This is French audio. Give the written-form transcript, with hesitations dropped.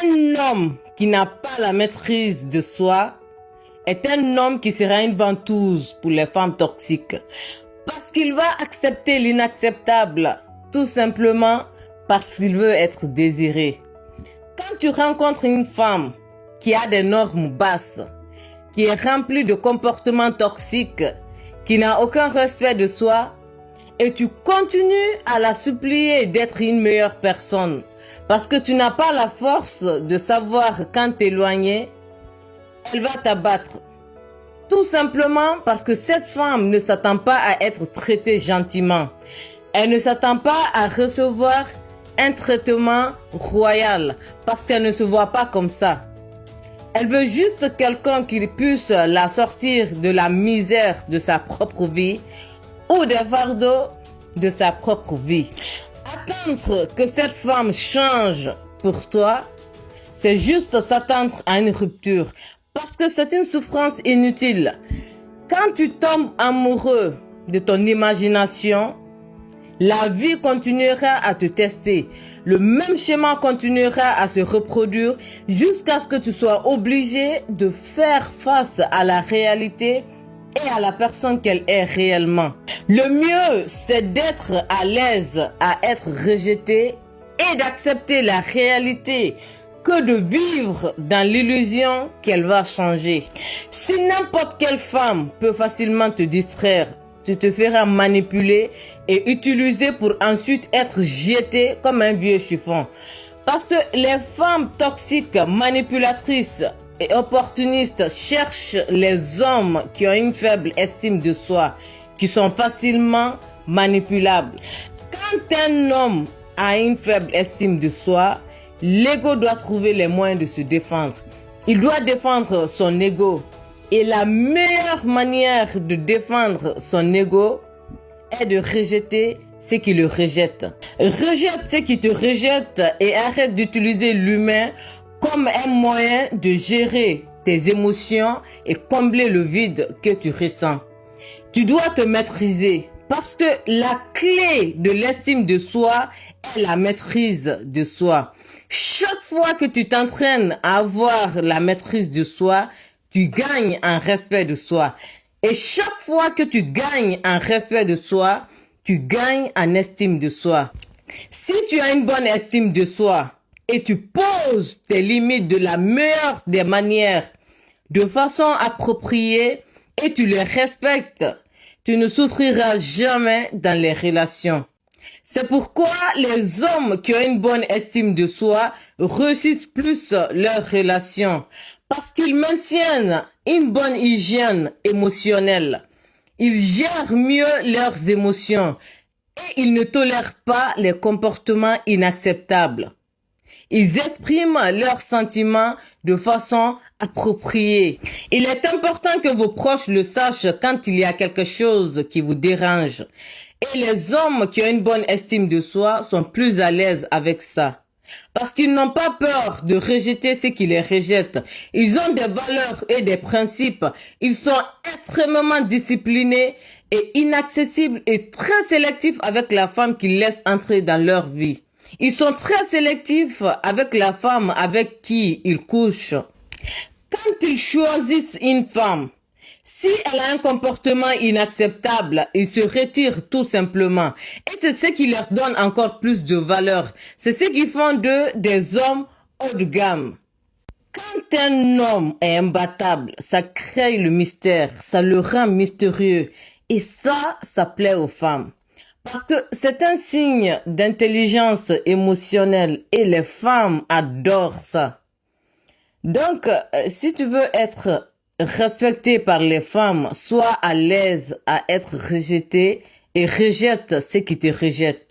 Un homme qui n'a pas la maîtrise de soi est un homme qui sera une ventouse pour les femmes toxiques. Parce qu'il va accepter l'inacceptable, tout simplement parce qu'il veut être désiré. Quand tu rencontres une femme qui a des normes basses, qui est remplie de comportements toxiques, qui n'a aucun respect de soi, et tu continues à la supplier d'être une meilleure personne, parce que tu n'as pas la force de savoir quand t'éloigner, elle va t'abattre. Tout simplement parce que cette femme ne s'attend pas à être traitée gentiment. Elle ne s'attend pas à recevoir un traitement royal parce qu'elle ne se voit pas comme ça. Elle veut juste quelqu'un qui puisse la sortir de la misère de sa propre vie ou des fardeaux de sa propre vie. Attendre que cette femme change pour toi, c'est juste s'attendre à une rupture. Parce que c'est une souffrance inutile. Quand tu tombes amoureux de ton imagination, la vie continuera à te tester. Le même schéma continuera à se reproduire jusqu'à ce que tu sois obligé de faire face à la réalité et à la personne qu'elle est réellement. Le mieux, c'est d'être à l'aise à être rejeté et d'accepter la réalité que de vivre dans l'illusion qu'elle va changer. Si n'importe quelle femme peut facilement te distraire, tu te feras manipuler et utiliser pour ensuite être jeté comme un vieux chiffon. Parce que les femmes toxiques, manipulatrices et opportunistes cherchent les hommes qui ont une faible estime de soi, qui sont facilement manipulables. Quand un homme a une faible estime de soi, l'ego doit trouver les moyens de se défendre. Il doit défendre son ego. Et la meilleure manière de défendre son ego est de rejeter ceux qui le rejettent. Rejette ceux qui te rejettent et arrête d'utiliser l'humain comme un moyen de gérer tes émotions et combler le vide que tu ressens. Tu dois te maîtriser parce que la clé de l'estime de soi est la maîtrise de soi. Chaque fois que tu t'entraînes à avoir la maîtrise de soi, tu gagnes en respect de soi. Et chaque fois que tu gagnes en respect de soi, tu gagnes en estime de soi. Si tu as une bonne estime de soi et tu poses tes limites de la meilleure des manières, de façon appropriée, et tu les respectes, tu ne souffriras jamais dans les relations. C'est pourquoi les hommes qui ont une bonne estime de soi réussissent plus leurs relations. Parce qu'ils maintiennent une bonne hygiène émotionnelle. Ils gèrent mieux leurs émotions et ils ne tolèrent pas les comportements inacceptables. Ils expriment leurs sentiments de façon appropriée. Il est important que vos proches le sachent quand il y a quelque chose qui vous dérange. Et les hommes qui ont une bonne estime de soi sont plus à l'aise avec ça. Parce qu'ils n'ont pas peur de rejeter ceux qui les rejettent. Ils ont des valeurs et des principes. Ils sont extrêmement disciplinés et inaccessibles et très sélectifs avec la femme qu'ils laissent entrer dans leur vie. Ils sont très sélectifs avec la femme avec qui ils couchent. Quand ils choisissent une femme, si elle a un comportement inacceptable, ils se retirent tout simplement. Et c'est ce qui leur donne encore plus de valeur. C'est ce qui font d'eux des hommes haut de gamme. Quand un homme est imbattable, ça crée le mystère, ça le rend mystérieux. Et ça plaît aux femmes. Parce que c'est un signe d'intelligence émotionnelle et les femmes adorent ça. Donc, si tu veux être respecté par les femmes, sois à l'aise à être rejeté et rejette ceux qui te rejettent.